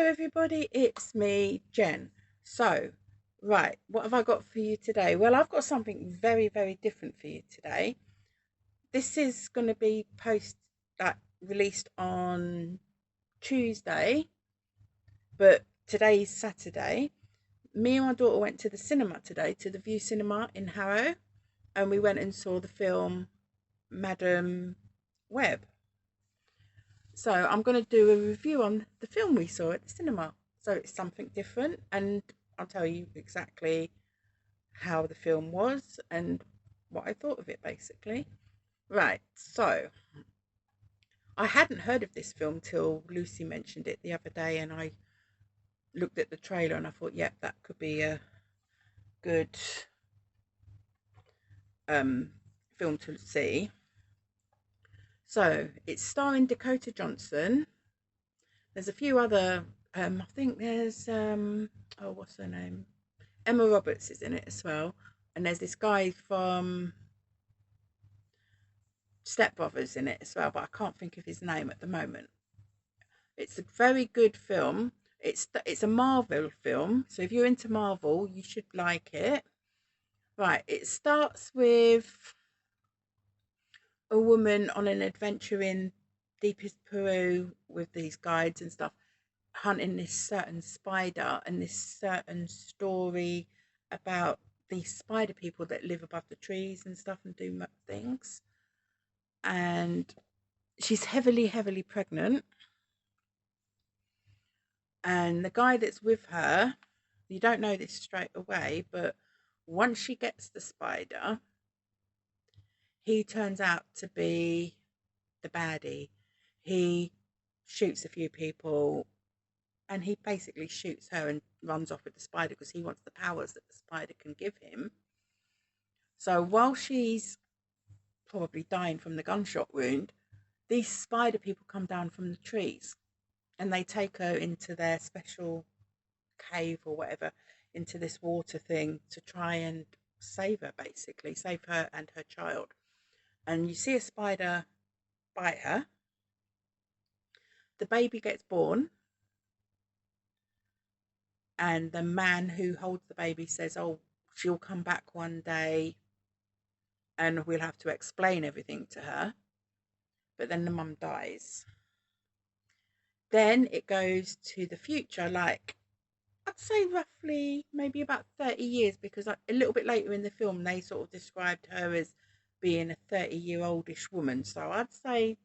everybody, it's me, Jen. So, right, what have I got for you today? Well, I've got something very, very different for you today. This is going to be released on Tuesday, but today's Saturday. Me and my daughter went to the cinema today, to the View Cinema in Harrow, and we went and saw the film Madam Web. So I'm going to do a review on the film we saw at the cinema. So it's something different, and I'll tell you exactly how the film was and what I thought of it, basically. Right, so I hadn't heard of this film till Lucy mentioned it the other day, and I looked at the trailer and I thought, yep, that could be a good um, film to see. So it's starring Dakota Johnson. There's a few other. I think there's oh, what's her name? Emma Roberts is in it as well, and there's this guy from Step Brothers in it as well, but I can't think of his name at the moment. It's a very good film. It's a Marvel film, so if you're into Marvel, you should like it. Right, it starts with a woman on an adventure in deepest Peru with these guides and stuff, hunting this certain spider and this certain story about these spider people that live above the trees and stuff and do things. And she's heavily, heavily pregnant. And the guy that's with her, you don't know this straight away, but once she gets the spider, he turns out to be the baddie. He shoots a few people and he basically shoots her and runs off with the spider because he wants the powers that the spider can give him. So while she's probably dying from the gunshot wound, these spider people come down from the trees and they take her into their special cave or whatever, into this water thing to try and save her, basically, save her and her child. And you see a spider bite her. The baby gets born, and the man who holds the baby says, "Oh, she'll come back one day and we'll have to explain everything to her." But then the mum dies. Then it goes to the future, like I'd say roughly maybe about 30 years, because a little bit later in the film, they sort of described her as being a 30-year-oldish woman. So I'd say,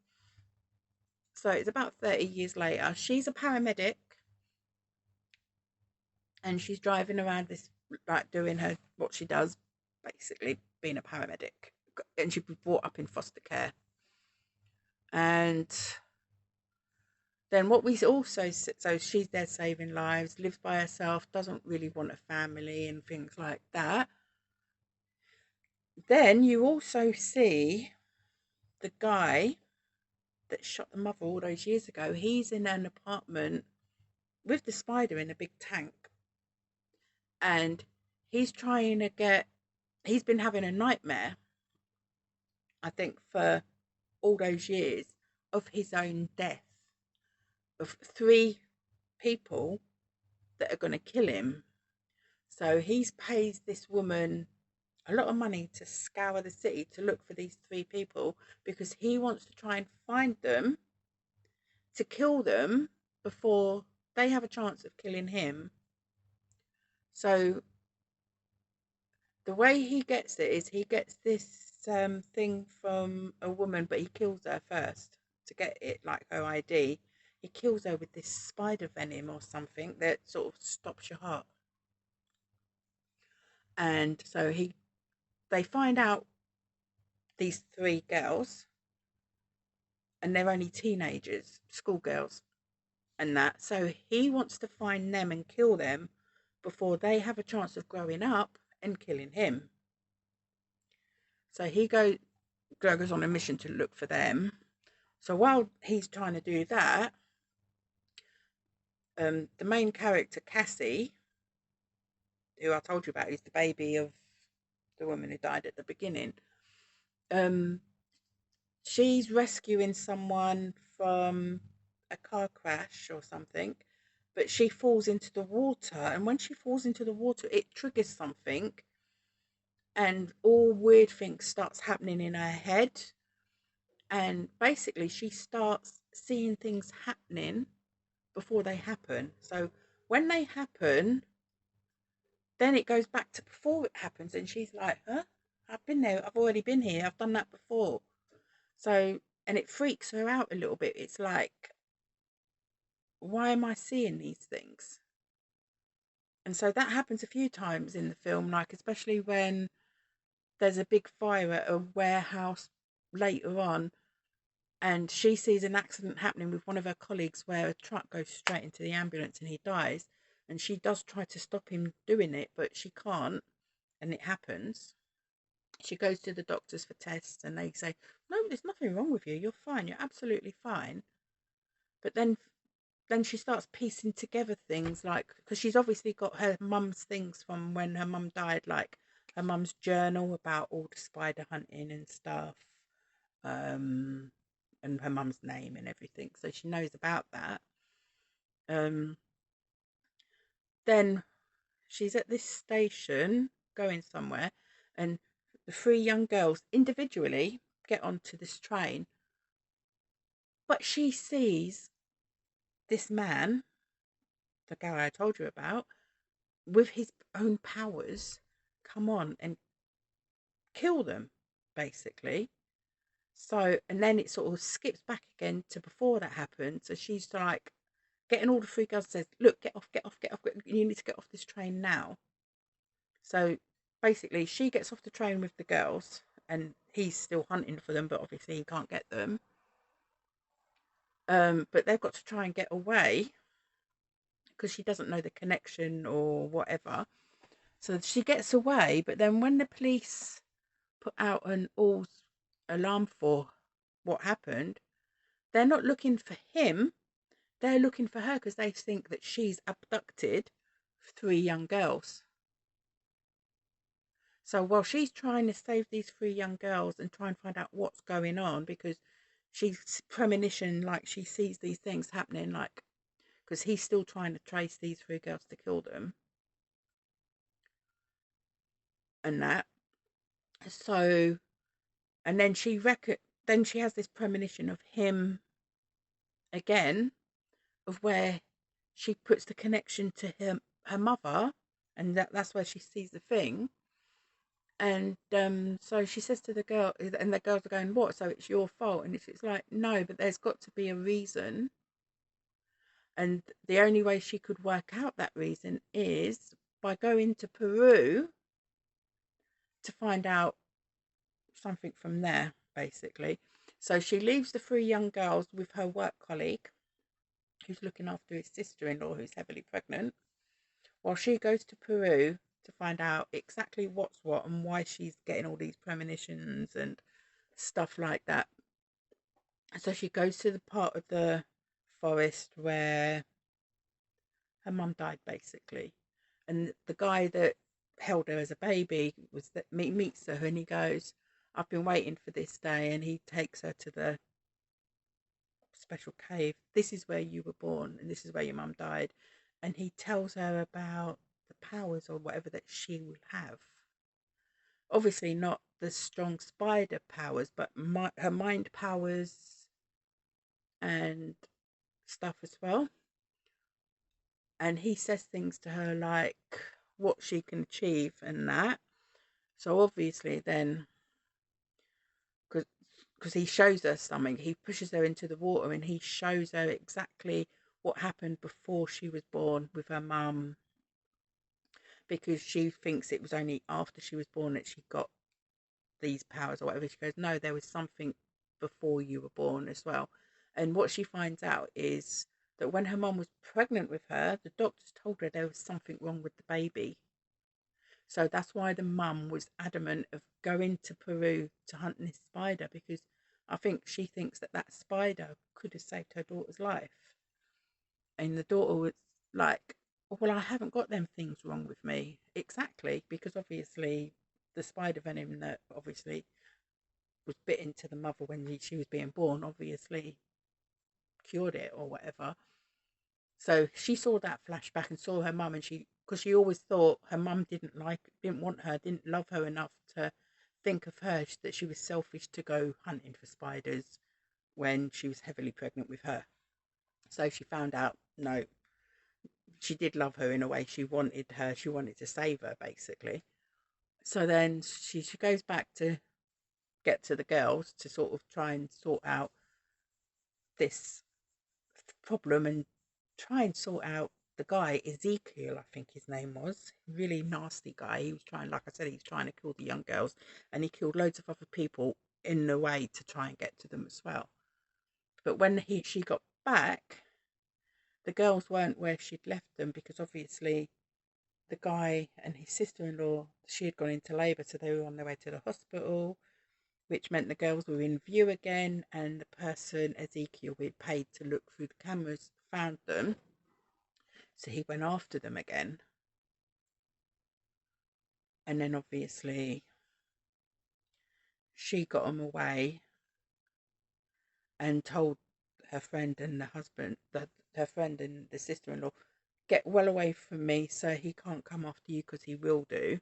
so it's about 30 years later. She's a paramedic and she's driving around this, like doing her, what she does, basically being a paramedic. And she was brought up in foster care. And then what we also, so she's there saving lives, lives by herself, doesn't really want a family and things like that. Then you also see the guy that shot the mother all those years ago. He's in an apartment with the spider in a big tank, and he's trying to get. He's been having a nightmare, I think, for all those years of his own death, of three people that are going to kill him. So he's pays this woman a lot of money to scour the city to look for these three people because he wants to try and find them to kill them before they have a chance of killing him. So the way he gets it is he gets this thing from a woman, but he kills her first to get it, like her ID. He kills her with this spider venom or something that sort of stops your heart. And so they find out these three girls, and they're only teenagers, schoolgirls, and that. So he wants to find them and kill them before they have a chance of growing up and killing him. So goes on a mission to look for them. So while he's trying to do that, the main character Cassie, who I told you about, is the baby of the woman who died at the beginning. Um, she's rescuing someone from a car crash or something, but she falls into the water, and when she falls into the water, it triggers something, and all weird things starts happening in her head, and basically she starts seeing things happening before they happen. So when they happen, then it goes back to before it happens, and she's like, huh? I've been there, I've already been here, I've done that before. So, and it freaks her out a little bit. It's like, why am I seeing these things? And so that happens a few times in the film, like especially when there's a big fire at a warehouse later on, and she sees an accident happening with one of her colleagues where a truck goes straight into the ambulance and he dies. And she does try to stop him doing it, but she can't, and it happens. She goes to the doctors for tests, and they say, no, there's nothing wrong with you, you're fine, you're absolutely fine. But then she starts piecing together things, like, because she's obviously got her mum's things from when her mum died, like her mum's journal about all the spider hunting and stuff, um and her mum's name and everything, so she knows about that. um then she's at this station going somewhere, and the three young girls individually get onto this train, but she sees this man, the guy I told you about, with his own powers, come on and kill them, basically. So, and then it sort of skips back again to before that happened. So she's like getting all the three girls, says, look, get off, get off, get off. You need to get off this train now. So basically, she gets off the train with the girls, and he's still hunting for them, but obviously he can't get them. But they've got to try and get away because she doesn't know the connection or whatever. So she gets away, but then when the police put out an all alarm for what happened, they're not looking for him, they're looking for her because they think that she's abducted three young girls. So while she's trying to save these three young girls and try and find out what's going on, because she's premonition, like she sees these things happening, like, because he's still trying to trace these three girls to kill them and that. So, and then then she has this premonition of him again, of where she puts the connection to her mother, and that's where she sees the thing. And so she says to the girl, and the girls are going, what, so it's your fault? And it's like, no, but there's got to be a reason. And the only way she could work out that reason is by going to Peru to find out something from there, basically. So she leaves the three young girls with her work colleague, who's looking after his sister-in-law, who's heavily pregnant, while she goes to Peru to find out exactly what's what and why she's getting all these premonitions and stuff like that. So she goes to the part of the forest where her mum died, basically. And the guy that held her as a baby was that meets her, and he goes, I've been waiting for this day. And he takes her to the special cave. This is where you were born, and this is where your mum died. And he tells her about the powers or whatever that she will have. Obviously, not the strong spider powers, but her mind powers and stuff as well. And he says things to her like what she can achieve and that. So obviously, then, because he shows her something, he pushes her into the water and he shows her exactly what happened before she was born with her mum, because she thinks it was only after she was born that she got these powers or whatever. She goes, no, there was something before you were born as well. And what she finds out is that when her mum was pregnant with her, the doctors told her there was something wrong with the baby. So that's why the mum was adamant of going to Peru to hunt this spider, because I think she thinks that that spider could have saved her daughter's life. And the daughter was like, well, I haven't got them things wrong with me. Exactly, because obviously the spider venom that obviously was bit into the mother when she was being born obviously cured it or whatever. So she saw that flashback and saw her mum, and because she always thought her mum didn't want her, didn't love her enough to think of her, that she was selfish to go hunting for spiders when she was heavily pregnant with her. So she found out, no, she did love her in a way. She wanted to save her, basically. So then she goes back to get to the girls to sort of try and sort out this problem and try and sort out the guy, Ezekiel, I think his name was. Really nasty guy. He was trying, like I said, he was trying to kill the young girls, and he killed loads of other people in the way to try and get to them as well. But when she got back, the girls weren't where she'd left them, because obviously the guy and his sister-in-law, she had gone into labour, so they were on their way to the hospital, which meant the girls were in view again, and the person, Ezekiel, we had paid to look through the cameras, found them. So he went after them again. And then obviously she got him away and told her friend and the husband, that her friend and the sister-in-law, get well away from me, so he can't come after you, because he will do.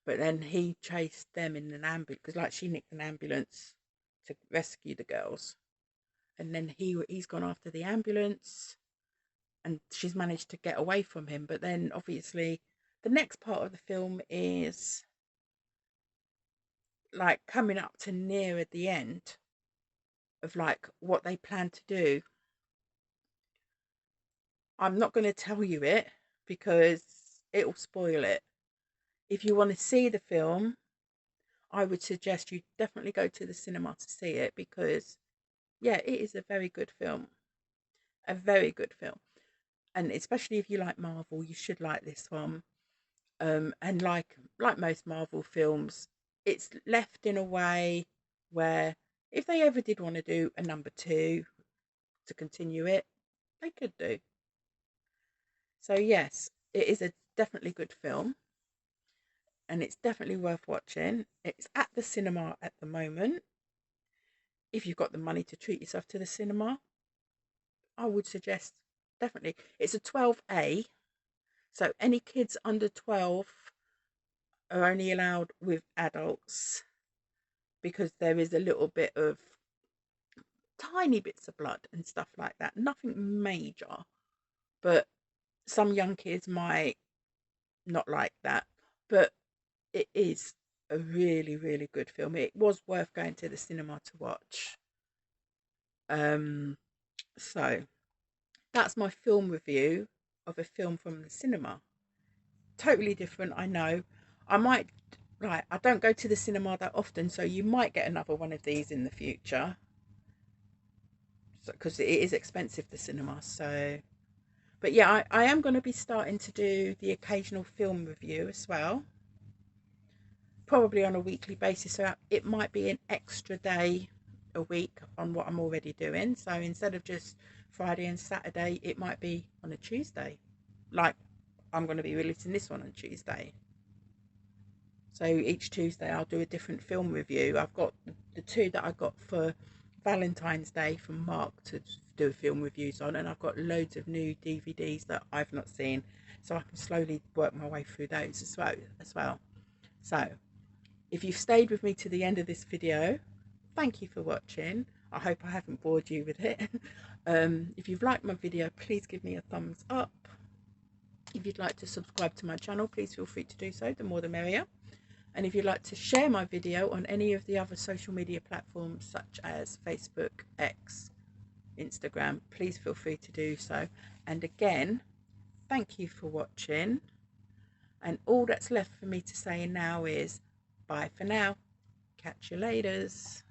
But then he chased them in an ambulance, because like she nicked an ambulance to rescue the girls, and then he's gone after the ambulance, and she's managed to get away from him. But then obviously the next part of the film is like coming up to near at the end of like what they plan to do. I'm not going to tell you it because it will spoil it. If you want to see the film, I would suggest you definitely go to the cinema to see it, because yeah, it is a very good film. A very good film. And especially if you like Marvel, you should like this one. And like most Marvel films, it's left in a way where if they ever did want to do a number two to continue it, they could do. So yes, it is a definitely good film, and it's definitely worth watching. It's at the cinema at the moment. If you've got the money to treat yourself to the cinema, I would suggest definitely. It's a 12A, so any kids under 12 are only allowed with adults, because there is a little bit of tiny bits of blood and stuff like that. Nothing major, but some young kids might not like that. But it is a really, really good film. It was worth going to the cinema to watch. Um, so that's my film review of a film from the cinema. Totally different, I know. I might, like, I don't go to the cinema that often, so you might get another one of these in the future. Because it is expensive, the cinema. So, but yeah, I am going to be starting to do the occasional film review as well, probably on a weekly basis. So it might be an extra day a week on what I'm already doing. So instead of just Friday and Saturday, it might be on a Tuesday. Like I'm going to be releasing this one on Tuesday. So each Tuesday I'll do a different film review. I've got the two that I got for Valentine's Day from Mark to do film reviews on, and I've got loads of new DVDs that I've not seen, so I can slowly work my way through those as well. So if you've stayed with me to the end of this video, thank you for watching. I hope I haven't bored you with it. If you've liked my video, please give me a thumbs up. If you'd like to subscribe to my channel, please feel free to do so. The more the merrier. And if you'd like to share my video on any of the other social media platforms such as Facebook, X, Instagram, please feel free to do so. And again, thank you for watching. And all that's left for me to say now is bye for now. Catch you laters.